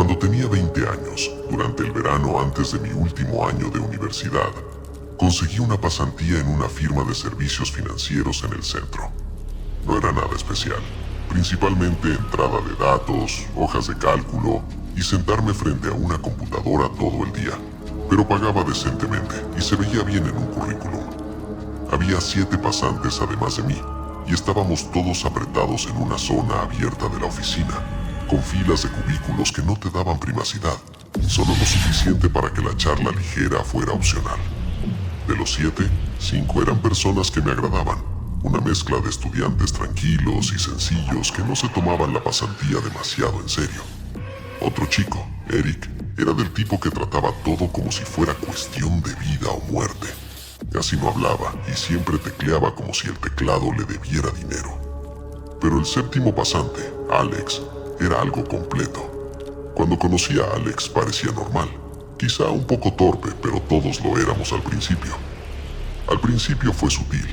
Cuando tenía 20 años, durante el verano antes de mi último año de universidad, conseguí una pasantía en una firma de servicios financieros en el centro. No era nada especial, principalmente entrada de datos, hojas de cálculo y sentarme frente a una computadora todo el día, pero pagaba decentemente y se veía bien en un currículum. Había 7 pasantes además de mí, y estábamos todos apretados en una zona abierta de la oficina, con filas de cubículos que no te daban privacidad, solo lo suficiente para que la charla ligera fuera opcional. De los 7, 5 eran personas que me agradaban, una mezcla de estudiantes tranquilos y sencillos que no se tomaban la pasantía demasiado en serio. Otro chico, Eric, era del tipo que trataba todo como si fuera cuestión de vida o muerte. Casi no hablaba y siempre tecleaba como si el teclado le debiera dinero. Pero el séptimo pasante, Alex, era algo completo. Cuando conocí a Alex parecía normal, quizá un poco torpe, pero todos lo éramos al principio. Al principio fue sutil.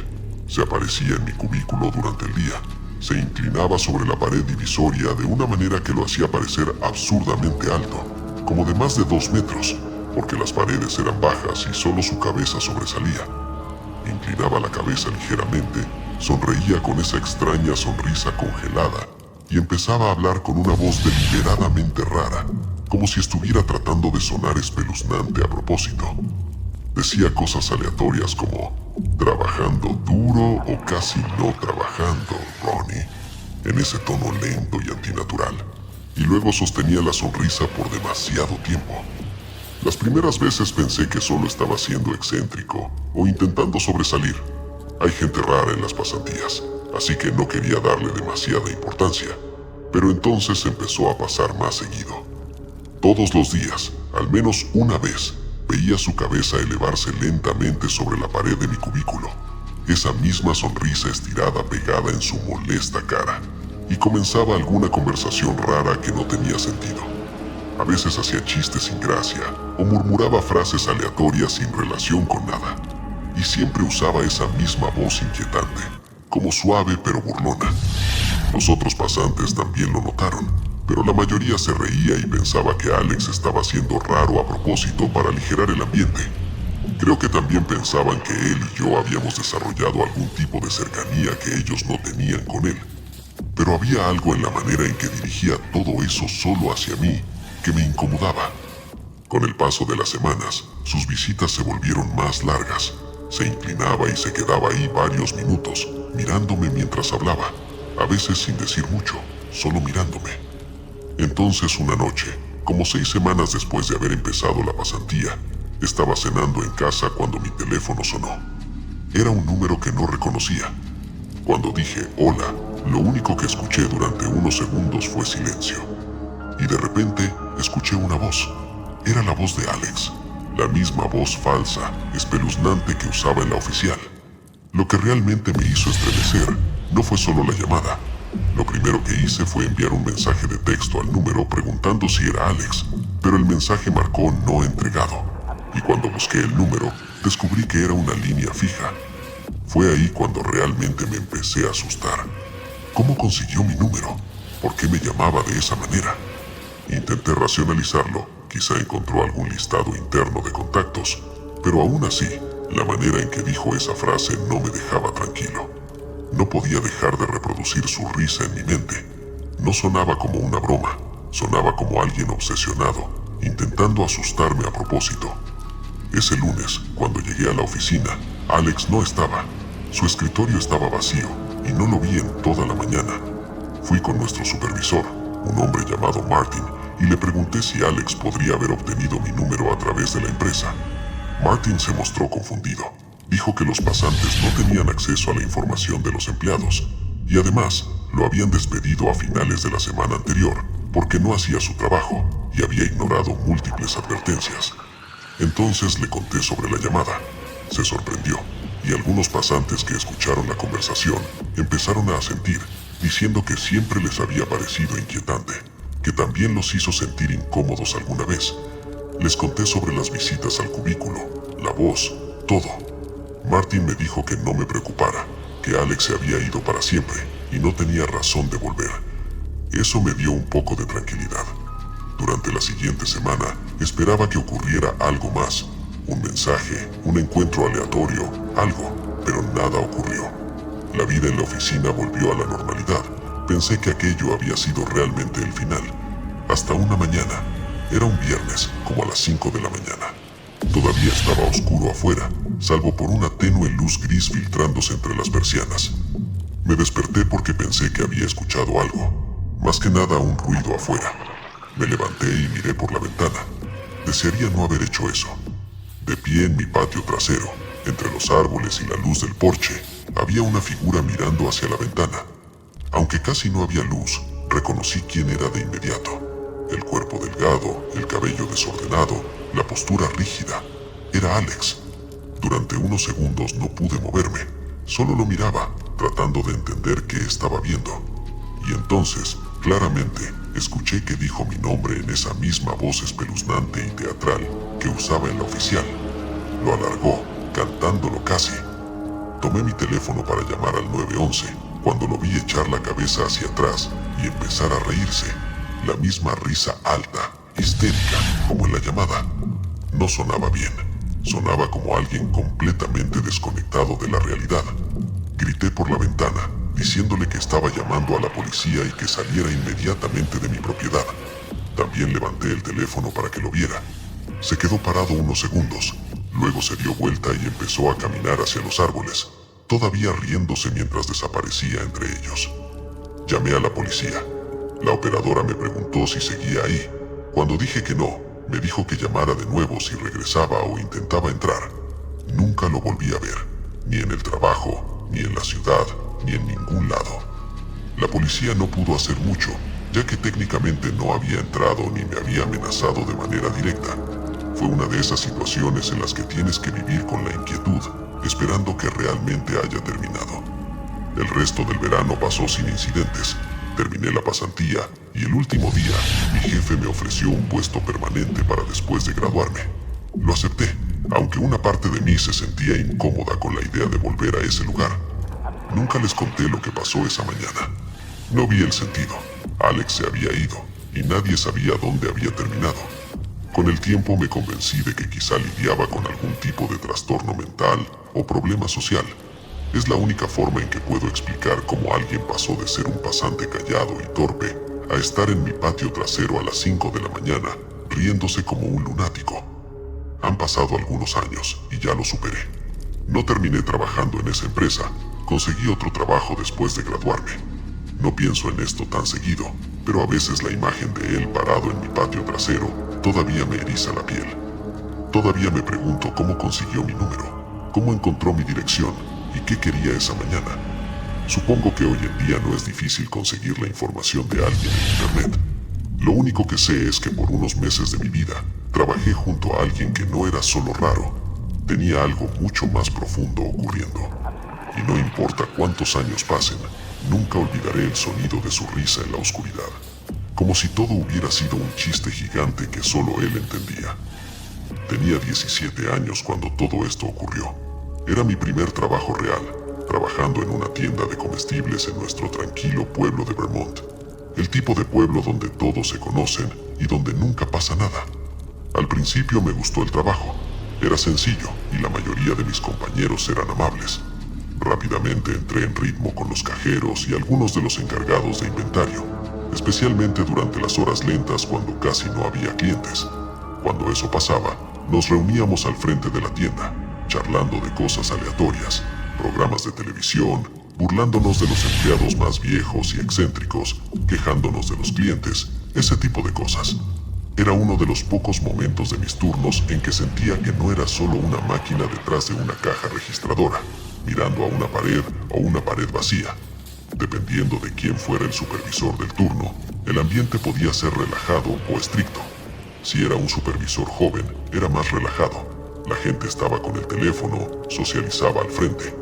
Se aparecía en mi cubículo durante el día. Se inclinaba sobre la pared divisoria de una manera que lo hacía parecer absurdamente alto, como de más de 2 metros, porque las paredes eran bajas y solo su cabeza sobresalía. Inclinaba la cabeza ligeramente, sonreía con esa extraña sonrisa congelada y empezaba a hablar con una voz deliberadamente rara, como si estuviera tratando de sonar espeluznante a propósito. Decía cosas aleatorias como trabajando duro o casi no trabajando, Ronnie, en ese tono lento y antinatural, y luego sostenía la sonrisa por demasiado tiempo. Las primeras veces pensé que solo estaba siendo excéntrico o intentando sobresalir. Hay gente rara en las pasantías, así que no quería darle demasiada importancia, pero entonces empezó a pasar más seguido. Todos los días, al menos una vez, veía su cabeza elevarse lentamente sobre la pared de mi cubículo, esa misma sonrisa estirada pegada en su molesta cara, y comenzaba alguna conversación rara que no tenía sentido. A veces hacía chistes sin gracia o murmuraba frases aleatorias sin relación con nada, y siempre usaba esa misma voz inquietante, como suave pero burlona. Los otros pasantes también lo notaron, pero la mayoría se reía y pensaba que Alex estaba siendo raro a propósito para aligerar el ambiente. Creo que también pensaban que él y yo habíamos desarrollado algún tipo de cercanía que ellos no tenían con él. Pero había algo en la manera en que dirigía todo eso solo hacia mí que me incomodaba. Con el paso de las semanas, sus visitas se volvieron más largas. Se inclinaba y se quedaba ahí varios minutos, mirándome mientras hablaba, a veces sin decir mucho, solo mirándome. Entonces una noche, como 6 semanas después de haber empezado la pasantía, estaba cenando en casa cuando mi teléfono sonó. Era un número que no reconocía. Cuando dije hola, lo único que escuché durante unos segundos fue silencio. Y de repente, escuché una voz. Era la voz de Alex, la misma voz falsa, espeluznante que usaba en la oficial. Lo que realmente me hizo estremecer no fue solo la llamada. Lo primero que hice fue enviar un mensaje de texto al número preguntando si era Alex, pero el mensaje marcó no entregado. Y cuando busqué el número, descubrí que era una línea fija. Fue ahí cuando realmente me empecé a asustar. ¿Cómo consiguió mi número? ¿Por qué me llamaba de esa manera? Intenté racionalizarlo, quizá encontró algún listado interno de contactos, pero aún así, la manera en que dijo esa frase no me dejaba tranquilo. No podía dejar de reproducir su risa en mi mente. No sonaba como una broma, sonaba como alguien obsesionado, intentando asustarme a propósito. Ese lunes, cuando llegué a la oficina, Alex no estaba. Su escritorio estaba vacío y no lo vi en toda la mañana. Fui con nuestro supervisor, un hombre llamado Martin, y le pregunté si Alex podría haber obtenido mi número a través de la empresa. Martin se mostró confundido. Dijo que los pasantes no tenían acceso a la información de los empleados, y además lo habían despedido a finales de la semana anterior porque no hacía su trabajo y había ignorado múltiples advertencias. Entonces le conté sobre la llamada. Se sorprendió, y algunos pasantes que escucharon la conversación empezaron a asentir, diciendo que siempre les había parecido inquietante, que también los hizo sentir incómodos alguna vez. Les conté sobre las visitas al cubículo, la voz, todo. Martin me dijo que no me preocupara, que Alex se había ido para siempre y no tenía razón de volver. Eso me dio un poco de tranquilidad. Durante la siguiente semana, esperaba que ocurriera algo más. Un mensaje, un encuentro aleatorio, algo, pero nada ocurrió. La vida en la oficina volvió a la normalidad. Pensé que aquello había sido realmente el final. Hasta una mañana. Era un viernes, como a las 5 de la mañana. Todavía estaba oscuro afuera, salvo por una tenue luz gris filtrándose entre las persianas. Me desperté porque pensé que había escuchado algo. Más que nada un ruido afuera. Me levanté y miré por la ventana. Desearía no haber hecho eso. De pie en mi patio trasero, entre los árboles y la luz del porche, había una figura mirando hacia la ventana. Aunque casi no había luz, reconocí quién era de inmediato. El cuerpo delgado, el cabello desordenado, la postura rígida. Era Alex. Durante unos segundos no pude moverme. Solo lo miraba, tratando de entender qué estaba viendo. Y entonces, claramente, escuché que dijo mi nombre en esa misma voz espeluznante y teatral que usaba en la oficial. Lo alargó, cantándolo casi. Tomé mi teléfono para llamar al 911, cuando lo vi echar la cabeza hacia atrás y empezar a reírse. La misma risa alta, histérica, como en la llamada. No sonaba bien. Sonaba como alguien completamente desconectado de la realidad. Grité por la ventana, diciéndole que estaba llamando a la policía y que saliera inmediatamente de mi propiedad. También levanté el teléfono para que lo viera. Se quedó parado unos segundos. Luego se dio vuelta y empezó a caminar hacia los árboles, todavía riéndose mientras desaparecía entre ellos. Llamé a la policía. La operadora me preguntó si seguía ahí. Cuando dije que no, me dijo que llamara de nuevo si regresaba o intentaba entrar. Nunca lo volví a ver, ni en el trabajo, ni en la ciudad, ni en ningún lado. La policía no pudo hacer mucho, ya que técnicamente no había entrado ni me había amenazado de manera directa. Fue una de esas situaciones en las que tienes que vivir con la inquietud, esperando que realmente haya terminado. El resto del verano pasó sin incidentes. Terminé la pasantía y el último día, mi jefe me ofreció un puesto permanente para después de graduarme. Lo acepté, aunque una parte de mí se sentía incómoda con la idea de volver a ese lugar. Nunca les conté lo que pasó esa mañana. No vi el sentido. Alex se había ido y nadie sabía dónde había terminado. Con el tiempo me convencí de que quizá lidiaba con algún tipo de trastorno mental o problema social. Es la única forma en que puedo explicar cómo alguien pasó de ser un pasante callado y torpe a estar en mi patio trasero a las 5 de la mañana, riéndose como un lunático. Han pasado algunos años y ya lo superé. No terminé trabajando en esa empresa, conseguí otro trabajo después de graduarme. No pienso en esto tan seguido, pero a veces la imagen de él parado en mi patio trasero todavía me eriza la piel. Todavía me pregunto cómo consiguió mi número, cómo encontró mi dirección y qué quería esa mañana. Supongo que hoy en día no es difícil conseguir la información de alguien en internet. Lo único que sé es que por unos meses de mi vida trabajé junto a alguien que no era solo raro, tenía algo mucho más profundo ocurriendo. Y no importa cuántos años pasen, nunca olvidaré el sonido de su risa en la oscuridad, como si todo hubiera sido un chiste gigante que solo él entendía. Tenía 17 años cuando todo esto ocurrió. Era mi primer trabajo real, trabajando en una tienda de comestibles en nuestro tranquilo pueblo de Vermont. El tipo de pueblo donde todos se conocen y donde nunca pasa nada. Al principio me gustó el trabajo. Era sencillo y la mayoría de mis compañeros eran amables. Rápidamente entré en ritmo con los cajeros y algunos de los encargados de inventario, especialmente durante las horas lentas cuando casi no había clientes. Cuando eso pasaba, nos reuníamos al frente de la tienda, charlando de cosas aleatorias, programas de televisión, burlándonos de los empleados más viejos y excéntricos, quejándonos de los clientes, ese tipo de cosas. Era uno de los pocos momentos de mis turnos en que sentía que no era solo una máquina detrás de una caja registradora, mirando a una pared o una pared vacía. Dependiendo de quién fuera el supervisor del turno, el ambiente podía ser relajado o estricto. Si era un supervisor joven, era más relajado. La gente estaba con el teléfono, socializaba al frente.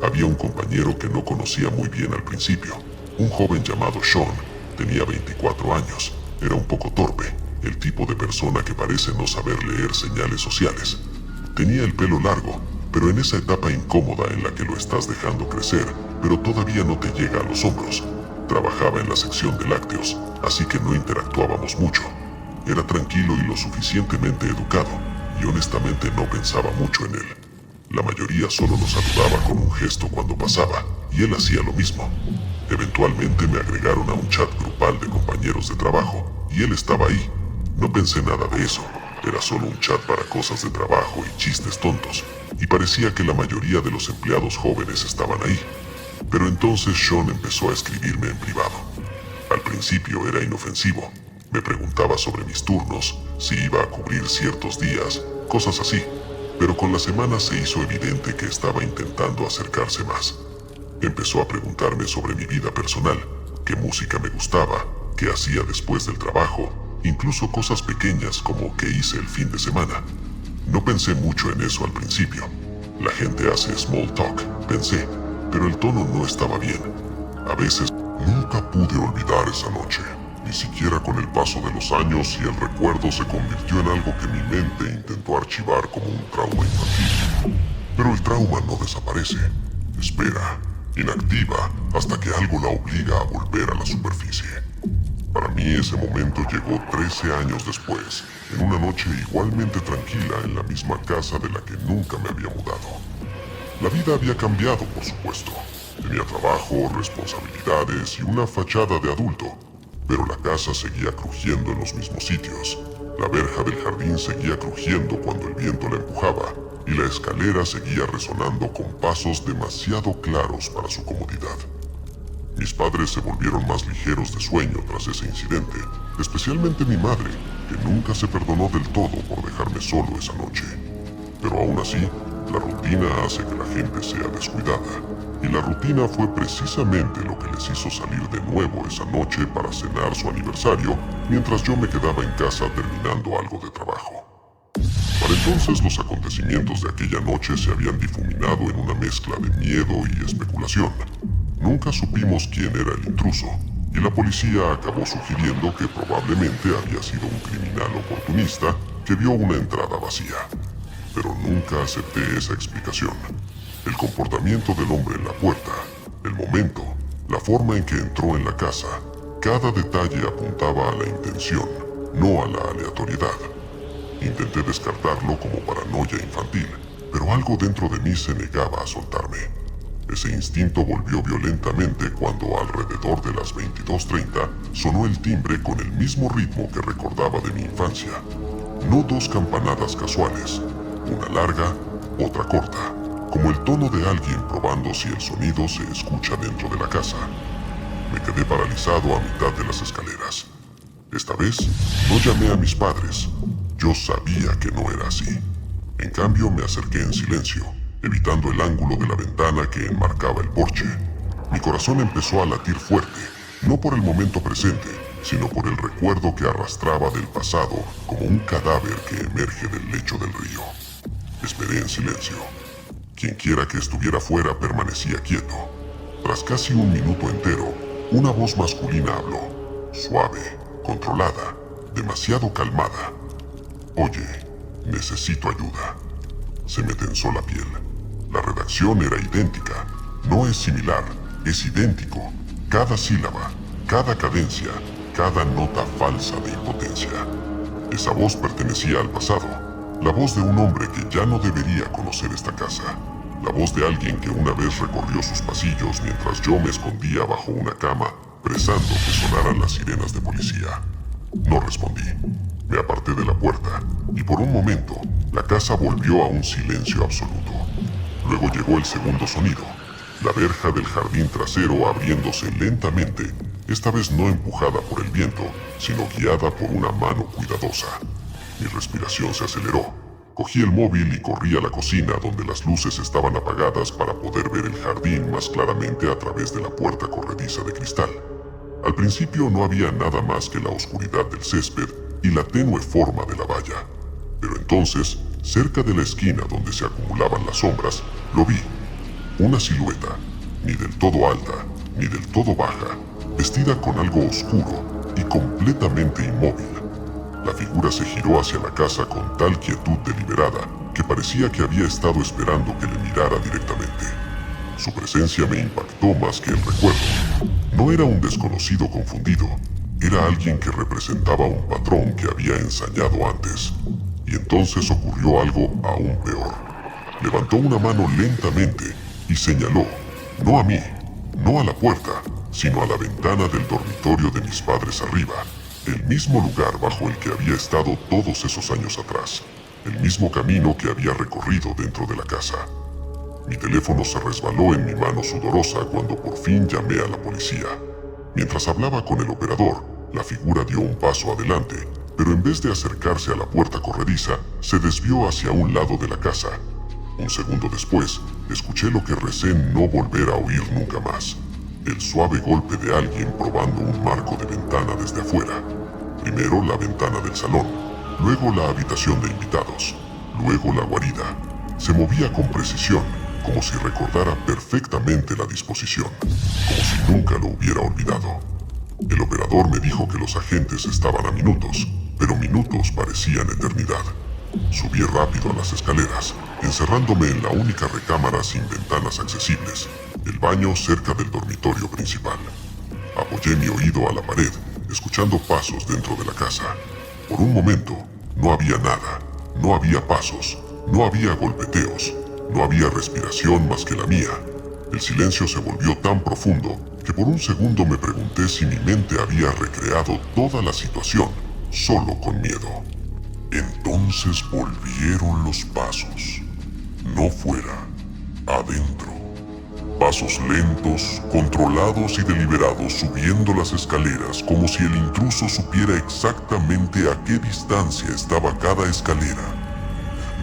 Había un compañero que no conocía muy bien al principio. Un joven llamado Sean, tenía 24 años. Era un poco torpe, el tipo de persona que parece no saber leer señales sociales. Tenía el pelo largo, pero en esa etapa incómoda en la que lo estás dejando crecer, pero todavía no te llega a los hombros. Trabajaba en la sección de lácteos, así que no interactuábamos mucho. Era tranquilo y lo suficientemente educado, y honestamente no pensaba mucho en él. La mayoría solo nos saludaba con un gesto cuando pasaba, y él hacía lo mismo. Eventualmente me agregaron a un chat grupal de compañeros de trabajo, y él estaba ahí. No pensé nada de eso, era solo un chat para cosas de trabajo y chistes tontos, y parecía que la mayoría de los empleados jóvenes estaban ahí. Pero entonces Sean empezó a escribirme en privado. Al principio era inofensivo. Me preguntaba sobre mis turnos, si iba a cubrir ciertos días, cosas así. Pero con las semanas se hizo evidente que estaba intentando acercarse más. Empezó a preguntarme sobre mi vida personal, qué música me gustaba, qué hacía después del trabajo, incluso cosas pequeñas como qué hice el fin de semana. No pensé mucho en eso al principio. La gente hace small talk, pensé, pero el tono no estaba bien. A veces nunca pude olvidar esa noche, ni siquiera con el paso de los años, y el recuerdo se convirtió en algo que mi mente intentó archivar como un trauma infantil. Pero el trauma no desaparece. Espera, inactiva, hasta que algo la obliga a volver a la superficie. Para mí ese momento llegó 13 años después, en una noche igualmente tranquila en la misma casa de la que nunca me había mudado. La vida había cambiado, por supuesto. Tenía trabajo, responsabilidades y una fachada de adulto, pero la casa seguía crujiendo en los mismos sitios. La verja del jardín seguía crujiendo cuando el viento la empujaba, y la escalera seguía resonando con pasos demasiado claros para su comodidad. Mis padres se volvieron más ligeros de sueño tras ese incidente, especialmente mi madre, que nunca se perdonó del todo por dejarme solo esa noche. Pero aún así, la rutina hace que la gente sea descuidada, y la rutina fue precisamente lo que les hizo salir de nuevo esa noche para cenar su aniversario, mientras yo me quedaba en casa terminando algo de trabajo. Para entonces los acontecimientos de aquella noche se habían difuminado en una mezcla de miedo y especulación. Nunca supimos quién era el intruso, y la policía acabó sugiriendo que probablemente había sido un criminal oportunista que vio una entrada vacía. Pero nunca acepté esa explicación. El comportamiento del hombre en la puerta, el momento, la forma en que entró en la casa, cada detalle apuntaba a la intención, no a la aleatoriedad. Intenté descartarlo como paranoia infantil, pero algo dentro de mí se negaba a soltarme. Ese instinto volvió violentamente cuando alrededor de las 22:30 sonó el timbre con el mismo ritmo que recordaba de mi infancia. No dos campanadas casuales, una larga, otra corta, como el tono de alguien probando si el sonido se escucha dentro de la casa. Me quedé paralizado a mitad de las escaleras. Esta vez, no llamé a mis padres. Yo sabía que no era así. En cambio, me acerqué en silencio, evitando el ángulo de la ventana que enmarcaba el porche. Mi corazón empezó a latir fuerte, no por el momento presente, sino por el recuerdo que arrastraba del pasado como un cadáver que emerge del lecho del río. Esperé en silencio. Quienquiera que estuviera fuera permanecía quieto. Tras casi un minuto entero, una voz masculina habló, suave, controlada, demasiado calmada. Oye, necesito ayuda. Se me tensó la piel. La redacción era idéntica. No es similar, es idéntico. Cada sílaba, cada cadencia, cada nota falsa de impotencia. Esa voz pertenecía al pasado. La voz de un hombre que ya no debería conocer esta casa. La voz de alguien que una vez recorrió sus pasillos mientras yo me escondía bajo una cama, prezando que sonaran las sirenas de policía. No respondí. Me aparté de la puerta, y por un momento, la casa volvió a un silencio absoluto. Luego llegó el segundo sonido, la verja del jardín trasero abriéndose lentamente, esta vez no empujada por el viento, sino guiada por una mano cuidadosa. Mi respiración se aceleró. Cogí el móvil y corrí a la cocina donde las luces estaban apagadas para poder ver el jardín más claramente a través de la puerta corrediza de cristal. Al principio no había nada más que la oscuridad del césped y la tenue forma de la valla. Pero entonces, cerca de la esquina donde se acumulaban las sombras, lo vi. Una silueta, ni del todo alta, ni del todo baja, vestida con algo oscuro y completamente inmóvil. La figura se giró hacia la casa con tal quietud deliberada que parecía que había estado esperando que le mirara directamente. Su presencia me impactó más que el recuerdo. No era un desconocido confundido. Era alguien que representaba un patrón que había ensañado antes. Y entonces ocurrió algo aún peor. Levantó una mano lentamente y señaló, no a mí, no a la puerta, sino a la ventana del dormitorio de mis padres arriba, el mismo lugar bajo el que había estado todos esos años atrás, el mismo camino que había recorrido dentro de la casa. Mi teléfono se resbaló en mi mano sudorosa cuando por fin llamé a la policía. Mientras hablaba con el operador, la figura dio un paso adelante, pero en vez de acercarse a la puerta corrediza, se desvió hacia un lado de la casa. Un segundo después, escuché lo que recé no volver a oír nunca más. El suave golpe de alguien probando un marco de ventana desde afuera. Primero la ventana del salón, luego la habitación de invitados, luego la guarida. Se movía con precisión, como si recordara perfectamente la disposición, como si nunca lo hubiera olvidado. El operador me dijo que los agentes estaban a minutos, pero minutos parecían eternidad. Subí rápido a las escaleras, encerrándome en la única recámara sin ventanas accesibles, el baño cerca del dormitorio principal. Apoyé mi oído a la pared, escuchando pasos dentro de la casa. Por un momento, no había nada, no había pasos, no había golpeteos, no había respiración más que la mía. El silencio se volvió tan profundo que por un segundo me pregunté si mi mente había recreado toda la situación, solo con miedo. Entonces volvieron los pasos. No fuera, adentro. Pasos lentos, controlados y deliberados subiendo las escaleras como si el intruso supiera exactamente a qué distancia estaba cada escalera.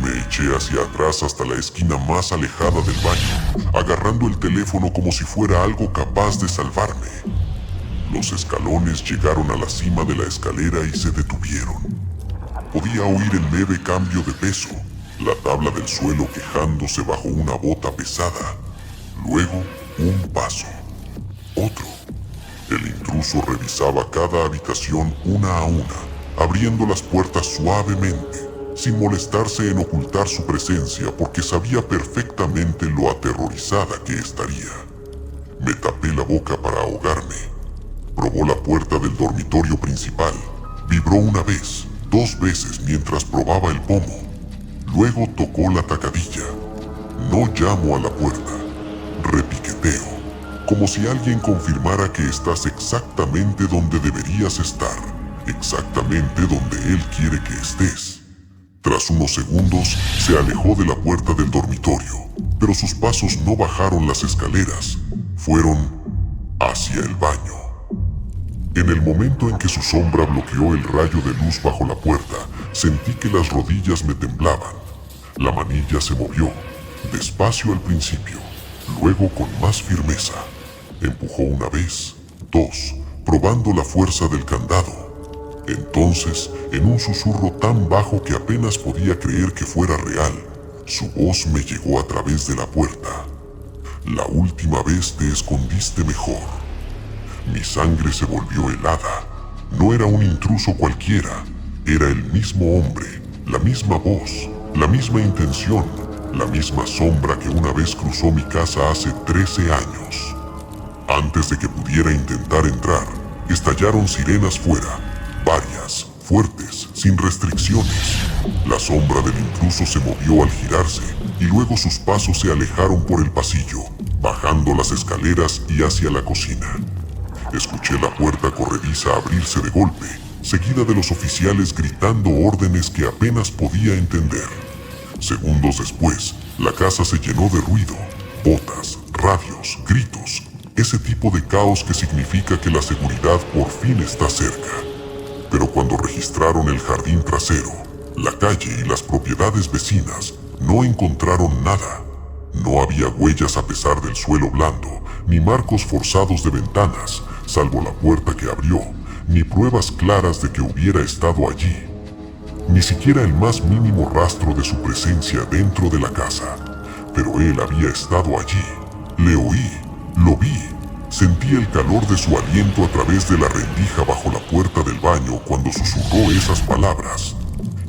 Me eché hacia atrás hasta la esquina más alejada del baño, agarrando el teléfono como si fuera algo capaz de salvarme. Los escalones llegaron a la cima de la escalera y se detuvieron. Podía oír el leve cambio de peso, la tabla del suelo quejándose bajo una bota pesada. Luego, un paso. Otro. El intruso revisaba cada habitación una a una, abriendo las puertas suavemente, sin molestarse en ocultar su presencia porque sabía perfectamente lo aterrorizada que estaría. Me tapé la boca para ahogarme. Probó la puerta del dormitorio principal. Vibró una vez, 2 veces mientras probaba el pomo. Luego tocó la tacadilla. No llamo a la puerta. Repiqueteo, como si alguien confirmara que estás exactamente donde deberías estar, exactamente donde él quiere que estés. Tras unos segundos, se alejó de la puerta del dormitorio, pero sus pasos no bajaron las escaleras, fueron hacia el baño. En el momento en que su sombra bloqueó el rayo de luz bajo la puerta, sentí que las rodillas me temblaban. La manilla se movió, despacio al principio, luego con más firmeza. Empujó una vez, 2, probando la fuerza del candado. Entonces, en un susurro tan bajo que apenas podía creer que fuera real, su voz me llegó a través de la puerta. La última vez te escondiste mejor. Mi sangre se volvió helada. No era un intruso cualquiera. Era el mismo hombre, la misma voz, la misma intención, la misma sombra que una vez cruzó mi casa hace 13 años. Antes de que pudiera intentar entrar, estallaron sirenas fuera, varias, fuertes, sin restricciones. La sombra del intruso se movió al girarse y luego sus pasos se alejaron por el pasillo, bajando las escaleras y hacia la cocina. Escuché la puerta corrediza abrirse de golpe, seguida de los oficiales gritando órdenes que apenas podía entender. Segundos después, la casa se llenó de ruido, botas, radios, gritos, ese tipo de caos que significa que la seguridad por fin está cerca. Pero cuando registraron el jardín trasero, la calle y las propiedades vecinas, no encontraron nada. No había huellas a pesar del suelo blando, ni marcos forzados de ventanas, salvo la puerta que abrió, ni pruebas claras de que hubiera estado allí. Ni siquiera el más mínimo rastro de su presencia dentro de la casa. Pero él había estado allí. Le oí, lo vi. Sentí el calor de su aliento a través de la rendija bajo la puerta del baño cuando susurró esas palabras.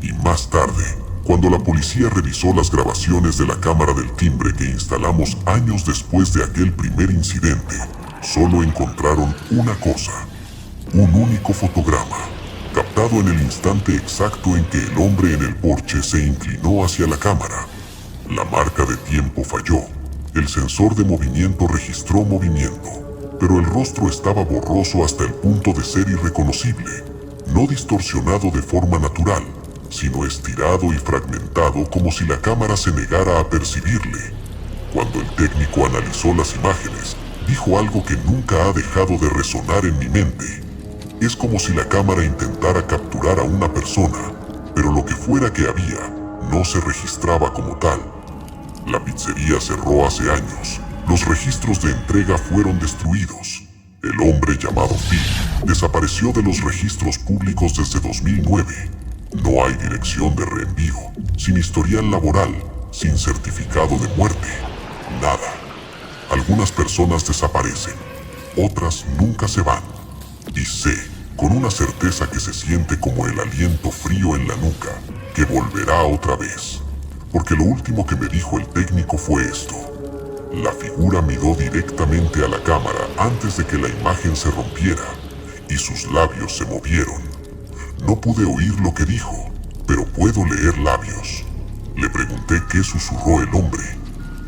Y más tarde, cuando la policía revisó las grabaciones de la cámara del timbre que instalamos años después de aquel primer incidente, solo encontraron una cosa: Un único fotograma, captado en el instante exacto en que el hombre en el porche se inclinó hacia la cámara. La marca de tiempo falló. El sensor de movimiento registró movimiento, pero el rostro estaba borroso hasta el punto de ser irreconocible, no distorsionado de forma natural, sino estirado y fragmentado como si la cámara se negara a percibirle. Cuando el técnico analizó las imágenes, dijo algo que nunca ha dejado de resonar en mi mente. Es como si la cámara intentara capturar a una persona, pero lo que fuera que había, no se registraba como tal. La pizzería cerró hace años. Los registros de entrega fueron destruidos. El hombre llamado Phil desapareció de los registros públicos desde 2009. No hay dirección de reenvío, sin historial laboral, sin certificado de muerte. Nada. Algunas personas desaparecen, otras nunca se van. Y sé, con una certeza que se siente como el aliento frío en la nuca, que volverá otra vez. Porque lo último que me dijo el técnico fue esto. La figura miró directamente a la cámara antes de que la imagen se rompiera, y sus labios se movieron. No pude oír lo que dijo, pero puedo leer labios. Le pregunté qué susurró el hombre.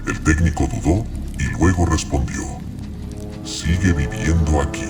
El técnico dudó y luego respondió: sigue viviendo aquí.